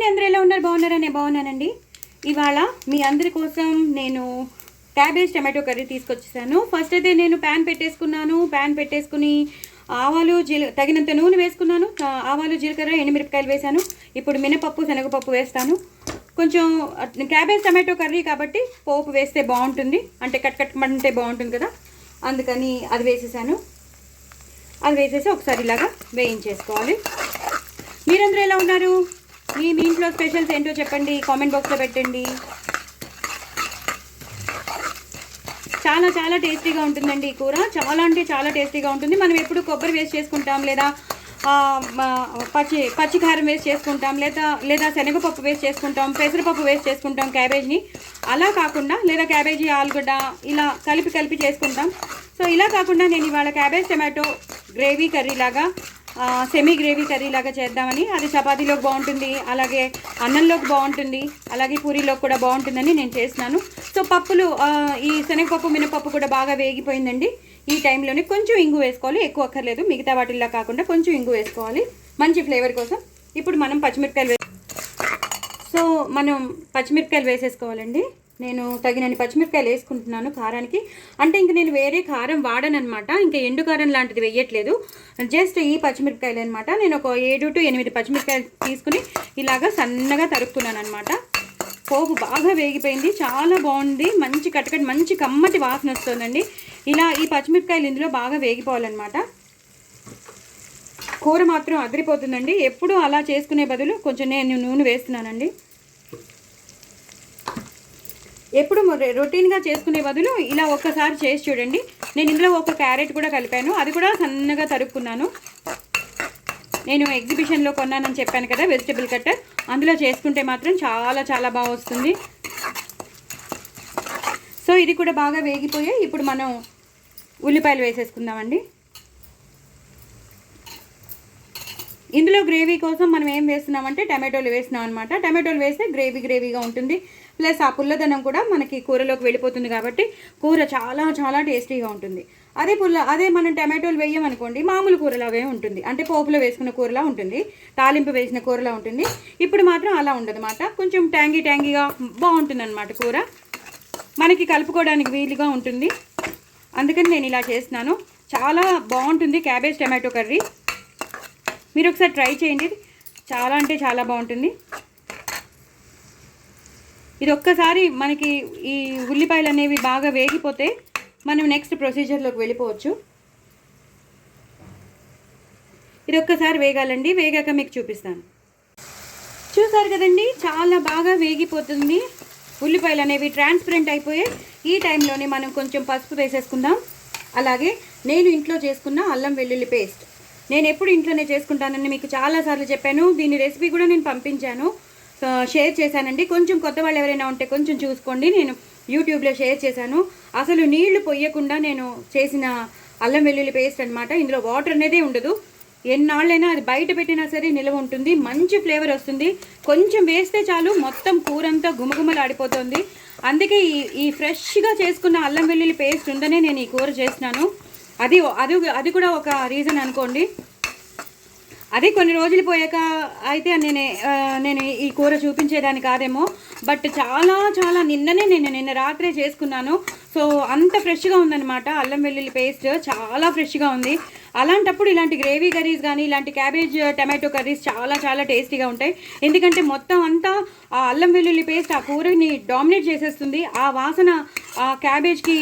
అందరూ ఎలా ఉన్నారు? బాగున్నారా? నేను బాగున్నానండి. ఇవాళ మీ అందరి కోసం నేను క్యాబేజ్ టమాటో కర్రీ తీసుకొచ్చేసాను. ఫస్ట్ అయితే నేను ప్యాన్ పెట్టేసుకుని ఆవాలు తగినంత నూనె వేసుకున్నాను. ఆవాలు జీలకర్ర ఎండుమిరపకాయలు వేసాను. ఇప్పుడు మినపప్పు శనగపప్పు వేస్తాను. కొంచెం క్యాబేజ్ టమాటో కర్రీ కాబట్టి పోపు వేస్తే బాగుంటుంది, అంటే కట్ బాగుంటుంది కదా, అందుకని అది వేసేసాను. అది వేసేసి ఒకసారి ఇలాగా వేయించేసుకోవాలి. మీరందరూ ఎలా ఉన్నారు? మీ ఇంట్లో స్పెషల్స్ ఏంటో చెప్పండి, కామెంట్ బాక్స్లో పెట్టండి. చాలా చాలా టేస్టీగా ఉంటుందండి ఈ కూర. చాలా అంటే చాలా టేస్టీగా ఉంటుంది. మనం ఎప్పుడు కొబ్బరి వేస్ట్ చేసుకుంటాం, లేదా పచ్చికారం వేస్ట్ చేసుకుంటాం, లేదా శనగపప్పు వేస్ట్ చేసుకుంటాం, పెసరపప్పు వేస్ట్ చేసుకుంటాం క్యాబేజ్ని. అలా కాకుండా, లేదా క్యాబేజీ ఆలుగడ్డ ఇలా కలిపి చేసుకుంటాం. సో ఇలా కాకుండా నేను ఇవాళ క్యాబేజ్ టమాటో గ్రేవీ కర్రీ లాగా, సెమీ గ్రేవీ కర్రీ లాగా చేద్దామని. అది చపాతీలోకి బాగుంటుంది, అలాగే అన్నంలోకి బాగుంటుంది, అలాగే పూరీలోకి కూడా బాగుంటుందని నేను చేస్తున్నాను. సో పప్పులు, ఈ శనగపప్పు మినపప్పు కూడా బాగా వేగిపోయిందండి. ఈ టైంలోనే కొంచెం ఇంగు వేసుకోవాలి, ఎక్కువ అక్కర్లేదు. మిగతా వాటిల్లా కాకుండా కొంచెం ఇంగు వేసుకోవాలి మంచి ఫ్లేవర్ కోసం. ఇప్పుడు మనం పచ్చిమిరపకాయలు వేసేసుకోవాలండి. నేను తగినన్ని పచ్చిమిరపకాయలు వేసుకుంటున్నాను కారానికి. అంటే ఇంక నేను వేరే కారం వాడనమాట, ఇంకా ఎండు కారం లాంటిది వేయట్లేదు. జస్ట్ ఈ పచ్చిమిరపకాయలు అనమాట. నేను ఒక 7 to 8 పచ్చిమిరపకాయలు తీసుకుని ఇలాగా సన్నగా తరుక్కున్నాను అనమాట. పోపు బాగా వేగిపోయింది, చాలా బాగుంది. మంచి కమ్మటి వాసన వస్తుందండి. ఇలా ఈ పచ్చిమిరపకాయలు ఇందులో బాగా వేగిపోవాలన్నమాట. కూర మాత్రం అదిరిపోతుందండి. ఎప్పుడు అలా చేసుకునే బదులు కొంచెం నేను నూనె వేస్తున్నానండి. ఎప్పుడు రొటీన్గా చేసుకునే బదులు ఇలా ఒక్కసారి చేసి చూడండి. నేను ఇందులో ఒక క్యారెట్ కూడా కలిపాను, అది కూడా సన్నగా తరుక్కున్నాను. నేను ఎగ్జిబిషన్లో కొన్నానని చెప్పాను కదా, వెజిటబుల్ కట్టర్, అందులో చేసుకుంటే మాత్రం చాలా చాలా బాగా వస్తుంది. సో ఇది కూడా బాగా వేగిపోయాయి. ఇప్పుడు మనం ఉల్లిపాయలు వేసేసుకుందామండి. ఇందులో గ్రేవీ కోసం మనం ఏం వేస్తున్నామంటే టమాటోలు వేస్తున్నాం అనమాట. టమాటోలు వేస్తే గ్రేవీగా ఉంటుంది. ప్లస్ ఆ పుల్లదనం కూడా మనకి కూరలోకి వెళ్ళిపోతుంది కాబట్టి కూర చాలా చాలా టేస్టీగా ఉంటుంది. అదే మనం టమాటోలు వేయమనుకోండి, మామూలు కూరలాగే ఉంటుంది, అంటే పోపులో వేసుకున్న కూరలా ఉంటుంది, తాలింపు వేసిన కూరలా ఉంటుంది. ఇప్పుడు మాత్రం అలా ఉండదన్నమాట. కొంచెం ట్యాంగీగా బాగుంటుంది అనమాట కూర, మనకి కలుపుకోవడానికి వీలుగా ఉంటుంది. అందుకని నేను ఇలా చేస్తున్నాను. చాలా బాగుంటుంది క్యాబేజ్ టమాటో కర్రీ. మీరు ఒకసారి ట్రై చేయండి, చాలా అంటే చాలా బాగుంటుంది. ఇది ఒక్కసారి మనకి ఈ ఉల్లిపాయలు అనేవి బాగా వేగిపోతే మనం నెక్స్ట్ ప్రొసీజర్లోకి వెళ్ళిపోవచ్చు. ఇది ఒక్కసారి వేగాలండి, వేగాక మీకు చూపిస్తాను. చూసారు కదండి, చాలా బాగా వేగిపోతుంది. ఉల్లిపాయలు అనేవి ట్రాన్స్పరెంట్ అయిపోయి ఈ టైంలోనే మనం కొంచెం పసుపు వేసేసుకుందాం. అలాగే నేను ఇంట్లో చేసుకున్న అల్లం వెల్లుల్లి పేస్ట్, నేను ఎప్పుడు ఇంట్లోనే చేసుకుంటానని మీకు చాలాసార్లు చెప్పాను. దీని రెసిపీ కూడా నేను పంపించాను, షేర్ చేశానండి. కొంచెం కొత్త వాళ్ళు ఎవరైనా ఉంటే కొంచెం చూసుకోండి, నేను యూట్యూబ్లో షేర్ చేశాను. అసలు నీళ్లు పొయ్యకుండా నేను చేసిన అల్లం వెల్లుల్లి పేస్ట్ అనమాట. ఇందులో వాటర్ అనేదే ఉండదు. ఎన్నాళ్ళైనా అది బయట పెట్టినా సరే నిల్వ ఉంటుంది, మంచి ఫ్లేవర్ వస్తుంది. కొంచెం వేస్తే చాలు మొత్తం కూర అంతా గుమగుమలాడిపోతుంది. అందుకే ఈ ఫ్రెష్గా చేసుకున్న అల్లం వెల్లుల్లి పేస్ట్ ఉందనే నేను ఈ కూర చేస్తున్నాను. అది కూడా ఒక రీజన్ అనుకోండి. అదే కొన్ని రోజులు పోయాక అయితే నేను ఈ కూర చూపించేదాన్ని కాదేమో, బట్ చాలా చాలా నిన్న రాత్రే చేసుకున్నాను. సో అంత ఫ్రెష్గా ఉందన్నమాట. అల్లం వెల్లుల్లి పేస్ట్ చాలా ఫ్రెష్గా ఉంది. అలాంటప్పుడు ఇలాంటి గ్రేవీ కర్రీస్ కానీ, ఇలాంటి క్యాబేజ్ టమాటో కర్రీస్ చాలా చాలా టేస్టీగా ఉంటాయి. ఎందుకంటే మొత్తం అంతా ఆ అల్లం వెల్లుల్లి పేస్ట్ ఆ కూరని డామినేట్ చేసేస్తుంది. ఆ వాసన ఆ క్యాబేజ్కి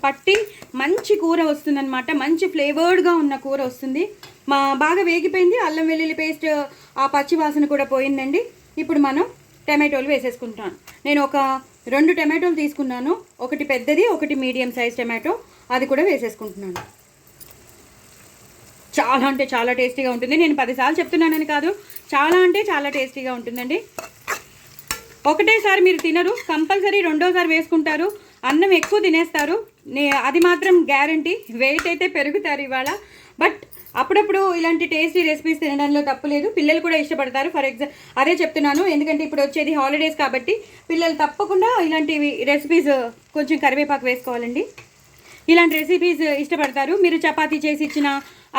పట్టి మంచి కూర వస్తుందన్నమాట. మంచి ఫ్లేవర్డ్గా ఉన్న కూర వస్తుంది. బాగా వేగిపోయింది అల్లం వెల్లుల్లి పేస్ట్, ఆ పచ్చి వాసన కూడా పోయిందండి. ఇప్పుడు మనం టమాటోలు వేసేసుకుంటాను. నేను ఒక 2 టమాటోలు తీసుకున్నాను, ఒకటి పెద్దది, ఒకటి మీడియం సైజ్ టమాటో, అది కూడా వేసేసుకుంటున్నాను. చాలా అంటే చాలా టేస్టీగా ఉంటుంది. నేను 10 సార్లు చెప్తున్నానని కాదు, చాలా అంటే చాలా టేస్టీగా ఉంటుందండి. ఒకటేసారి మీరు తినరు, కంపల్సరీ రెండోసారి వేసుకుంటారు, అన్నం ఎక్కువ తినేస్తారు, అది మాత్రం గ్యారంటీ. వెయిట్ అయితే పెరుగుతారు ఇవాళ. బట్ అప్పుడప్పుడు ఇలాంటి టేస్టీ రెసిపీస్ తినడంలో తప్పులేదు, పిల్లలు కూడా ఇష్టపడతారు. అదే చెప్తున్నాను, ఎందుకంటే ఇప్పుడు వచ్చేది హాలిడేస్ కాబట్టి పిల్లలు తప్పకుండా ఇలాంటివి రెసిపీస్, కొంచెం కరివేపాకు వేసుకోవాలండి, ఇలాంటి రెసిపీస్ ఇష్టపడతారు. మీరు చపాతీ చేసి ఇచ్చినా,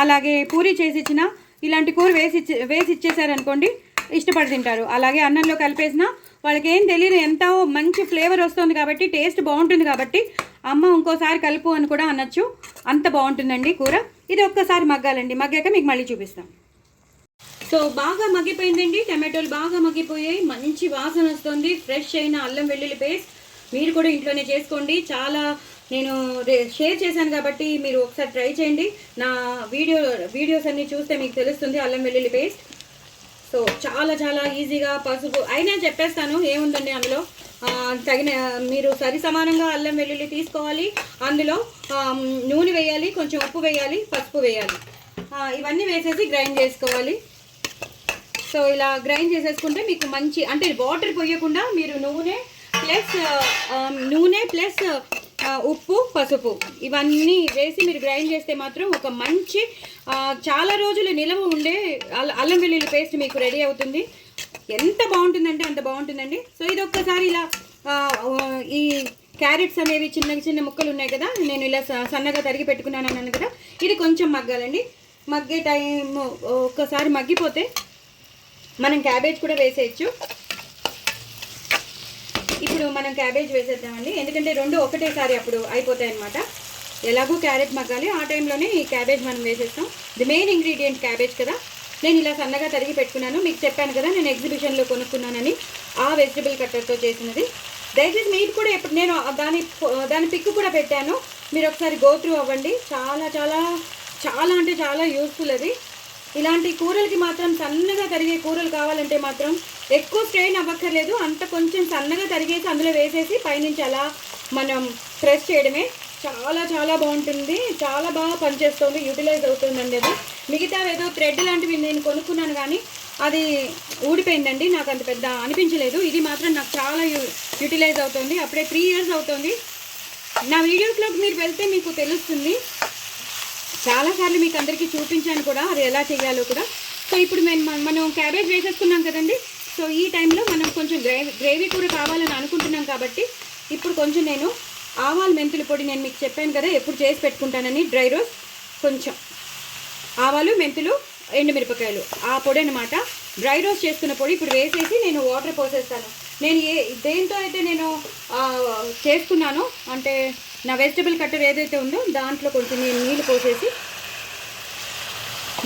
అలాగే పూరీ చేసి ఇచ్చినా, ఇలాంటి కూర వేసి ఇచ్చేసారనుకోండి ఇష్టపడి తింటారు. అలాగే అన్నంలో కలిపేసిన వాళ్ళకి ఏం తెలియదు, ఎంతో మంచి ఫ్లేవర్ వస్తుంది కాబట్టి, టేస్ట్ బాగుంటుంది కాబట్టి అమ్మ ఇంకోసారి కలుపు అని కూడా అనొచ్చు. అంత బాగుంటుందండి కూర. ఇది ఒక్కసారి మగ్గాలండి, మగ్గాక మీకు మళ్ళీ చూపిస్తాం. సో బాగా మగ్గిపోయిందండి, టమాటోలు బాగా మగ్గిపోయాయి, మంచి వాసన వస్తుంది. ఫ్రెష్ అయిన అల్లం వెల్లుల్లి పేస్ట్ మీరు కూడా ఇంట్లోనే చేసుకోండి. చాలా నేను షేర్ చేశాను కాబట్టి మీరు ఒకసారి ట్రై చేయండి. నా వీడియోస్ అన్నీ చూస్తే మీకు తెలుస్తుంది అల్లం వెల్లుల్లి పేస్ట్. సో చాలా చాలా ఈజీగా, పసుపు అయినా చెప్పేస్తాను ఏముందండి అందులో. మీరు సరి సమానంగా అల్లం వెల్లుల్లి తీసుకోవాలి, అందులో నూనె వేయాలి, కొంచెం ఉప్పు వేయాలి, పసుపు వేయాలి, ఇవన్నీ వేసేసి గ్రైండ్ చేసుకోవాలి. సో ఇలా గ్రైండ్ చేసేసుకుంటే మీకు మంచి, అంటే వాటర్ పోయకుండా మీరు నూనె ప్లస్ ఉప్పు, పసుపు ఇవన్నీ వేసి మీరు గ్రైండ్ చేస్తే మాత్రం ఒక మంచి చాలా రోజులు నిలవ ఉండే అల్లం వెల్లుల్లి పేస్ట్ మీకు రెడీ అవుతుంది. ఎంత బాగుంటుందంటే అంత బాగుంటుందండి. సో ఇది ఒక్కసారి ఇలా ఈ క్యారెట్స్ అనేవి చిన్న చిన్న ముక్కలు ఉన్నాయి కదా, నేను ఇలా సన్నగా తరిగి పెట్టుకున్నాను అన్నాను కదా, ఇది కొంచెం మగ్గాలండి. మగ్గే టైం ఒక్కసారి మగ్గిపోతే మనం క్యాబేజ్ కూడా వేసేయచ్చు. ఇప్పుడు మనం క్యాబేజ్ వేసేద్దామండి, ఎందుకంటే రెండు ఒకటేసారి అప్పుడు అయిపోతాయి అన్నమాట. ఎలాగో క్యారెట్ మగ్గాలి, ఆ టైంలోనే ఈ క్యాబేజ్ మనం వేసేస్తాం. ది మెయిన్ ఇంగ్రీడియంట్ క్యాబేజ్ కదా. నేను ఇలా సన్నగా తరిగి పెట్టుకున్నాను, మీకు చెప్పాను కదా నేను ఎగ్జిబిషన్లో కొనుక్కున్నానని, ఆ వెజిటబుల్ కట్టర్తో చేసినది. దయచేసి మీరు కూడా ఎప్పుడు, నేను దాని పిక్ కూడా పెట్టాను, మీరు ఒకసారి గో త్రూ అవ్వండి. చాలా చాలా చాలా అంటే చాలా యూస్ఫుల్ అది. ఇలాంటి కూరలకి మాత్రం సన్నగా తరిగే కూరలు కావాలంటే మాత్రం ఎక్కువ స్ట్రెయిన్ అవ్వక్కర్లేదు, అంత కొంచెం సన్నగా తరిగేసి అందులో వేసేసి పైనుంచి అలా మనం ప్రెస్ చేయడమే. చాలా చాలా బాగుంటుంది, చాలా బాగా పనిచేస్తుంది, యూటిలైజ్ అవుతుందండి అది. మిగతా ఏదో థ్రెడ్ లాంటివి నేను కొనుక్కున్నాను కానీ అది ఊడిపోయిందండి, నాకు అంత పెద్ద అనిపించలేదు. ఇది మాత్రం నాకు చాలా యూటిలైజ్ అవుతుంది. అప్పుడే 3 years అవుతుంది. నా వీడియోస్లోకి మీరు వెళ్తే మీకు తెలుస్తుంది, చాలాసార్లు మీకు అందరికీ చూపించాను కూడా అది ఎలా చేయాలో కూడా. సో ఇప్పుడు మనం క్యాబేజ్ వేసేసుకున్నాం కదండి. సో ఈ టైంలో మనం కొంచెం గ్రేవీ కూర కావాలని అనుకుంటున్నాం కాబట్టి ఇప్పుడు కొంచెం నేను ఆవాలు మెంతుల పొడి, నేను మీకు చెప్పాను కదా ఎప్పుడు చేసి పెట్టుకుంటానని, డ్రై రోస్ట్, కొంచెం ఆవాలు మెంతులు ఎండుమిరపకాయలు ఆ పొడి అనమాట, డ్రై రోస్ట్ చేసుకున్న పొడి ఇప్పుడు వేసేసి నేను వాటర్ పోసేస్తాను. నేను దేంతో అయితే నేను చేసుకున్నానో, అంటే నా వెజిటబుల్ కట్టర్ ఏదైతే ఉందో దాంట్లో కొంచెం నేను నీళ్ళు పోసేసి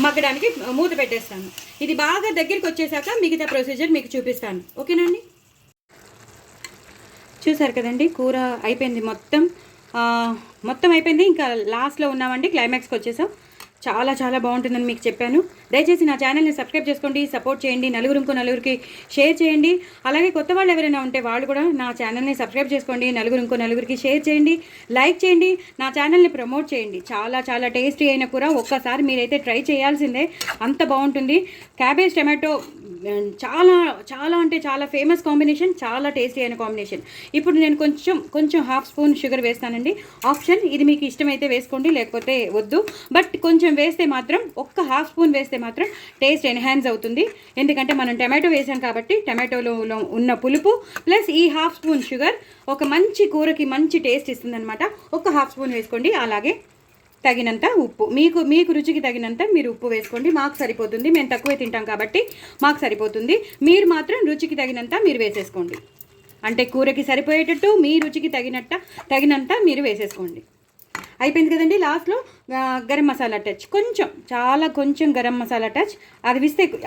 మగ్గడానికి మూత పెట్టేస్తాను. ఇది బాగా దగ్గరికి వచ్చేసాక మిగతా ప్రొసీజర్ మీకు చూపిస్తాను, ఓకేనండి. చూసారు కదండి, కూర అయిపోయింది, మొత్తం అయిపోయింది. ఇంకా లాస్ట్లో ఉన్నామండి, క్లైమాక్స్కి వచ్చేసాం. చాలా చాలా బాగుంటుందని మీకు చెప్పాను. దయచేసి నా ఛానల్ని సబ్స్క్రైబ్ చేసుకోండి, సపోర్ట్ చేయండి, నలుగురికి షేర్ చేయండి. అలాగే కొత్త వాళ్ళు ఎవరైనా ఉంటే వాళ్ళు కూడా నా ఛానల్ని సబ్స్క్రైబ్ చేసుకోండి, నలుగురికి షేర్ చేయండి, లైక్ చేయండి, నా ఛానల్ని ప్రమోట్ చేయండి. చాలా చాలా టేస్టీ అయిన కూర, ఒక్కసారి మీరైతే ట్రై చేయాల్సిందే, అంత బాగుంటుంది. క్యాబేజ్ టమాటో చాలా చాలా అంటే చాలా ఫేమస్ కాంబినేషన్, చాలా టేస్టీ అయిన కాంబినేషన్. ఇప్పుడు నేను కొంచెం ½ స్పూన్ షుగర్ వేస్తానండి, ఆప్షన్, ఇది మీకు ఇష్టమైతే వేసుకోండి లేకపోతే వద్దు. బట్ కొంచెం వేస్తే మాత్రం, ఒక్క ½ స్పూన్ వేస్తే మాత్రం టేస్ట్ ఎన్హాన్స్ అవుతుంది. ఎందుకంటే మనం టమాటో వేసాం కాబట్టి టమాటోలో ఉన్న పులుపు ప్లస్ ఈ ½ స్పూన్ షుగర్ ఒక మంచి కూరకి మంచి టేస్ట్ ఇస్తుంది అనమాట. ఒక ½ స్పూన్ వేసుకోండి. అలాగే తగినంత ఉప్పు, మీకు రుచికి తగినంత మీరు ఉప్పు వేసుకోండి, మాకు సరిపోతుంది, మేము తక్కువే తింటాం కాబట్టి మాకు సరిపోతుంది. మీరు మాత్రం రుచికి తగినంత మీరు వేసేసుకోండి, అంటే కూరకి సరిపోయేటట్టు మీ రుచికి తగినంత మీరు వేసేసుకోండి. అయిపోయింది కదండి. లాస్ట్లో గరం మసాలా టచ్, కొంచెం గరం మసాలా టచ్,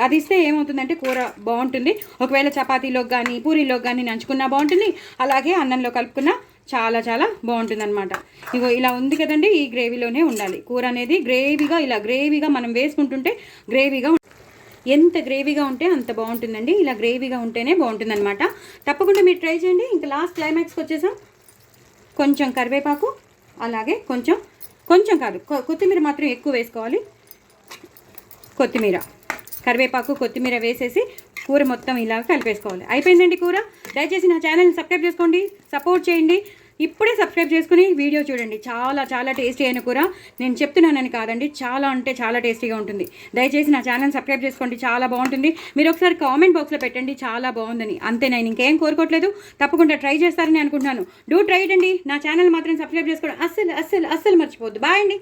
అది ఇస్తే ఏమవుతుందంటే కూర బాగుంటుంది. ఒకవేళ చపాతీలోకి కానీ పూరీలోకి కానీ నంచుకున్నా బాగుంటుంది, అలాగే అన్నంలో కలుపుకున్నా చాలా చాలా బాగుంటుంది అనమాట. ఇగో ఇలా ఉంది కదండి, ఈ గ్రేవీలోనే ఉండాలి కూర అనేది. ఇలా గ్రేవీగా మనం వేసుకుంటుంటే గ్రేవీగా, ఎంత గ్రేవీగా ఉంటే అంత బాగుంటుందండి. ఇలా గ్రేవీగా ఉంటేనే బాగుంటుంది అనమాట. తప్పకుండా మీరు ట్రై చేయండి. ఇంకా లాస్ట్ క్లైమాక్స్కి వచ్చేసాం. కొంచెం కరివేపాకు, అలాగే కొంచెం కాదు, కొత్తిమీర మాత్రం ఎక్కువ వేసుకోవాలి. కరివేపాకు కొత్తిమీర వేసేసి కూర మొత్తం ఇలా కలిపేసుకోవాలి. అయిపోయిందండి కూర. దయచేసి నా ఛానల్ని సబ్స్క్రైబ్ చేసుకోండి, సపోర్ట్ చేయండి. ఇప్పుడే సబ్స్క్రైబ్ చేసుకుని వీడియో చూడండి. చాలా చాలా టేస్టీ అయిన కూర, నేను చెప్తున్నానని కాదండి, చాలా అంటే చాలా టేస్టీగా ఉంటుంది. దయచేసి నా ఛానల్ సబ్స్క్రైబ్ చేసుకోండి, చాలా బాగుంటుంది. మీరు ఒకసారి కామెంట్ బాక్స్లో పెట్టండి చాలా బాగుందని, అంతే. నేను ఇంకేం కోరుకోవట్లేదు, తప్పకుండా ట్రై చేస్తారని అనుకుంటున్నాను. డూ ట్రై అండి. నా ఛానల్ మాత్రం సబ్స్క్రైబ్ చేసుకోండి, అస్సలు మర్చిపోవద్దు. బాయ్ అండి.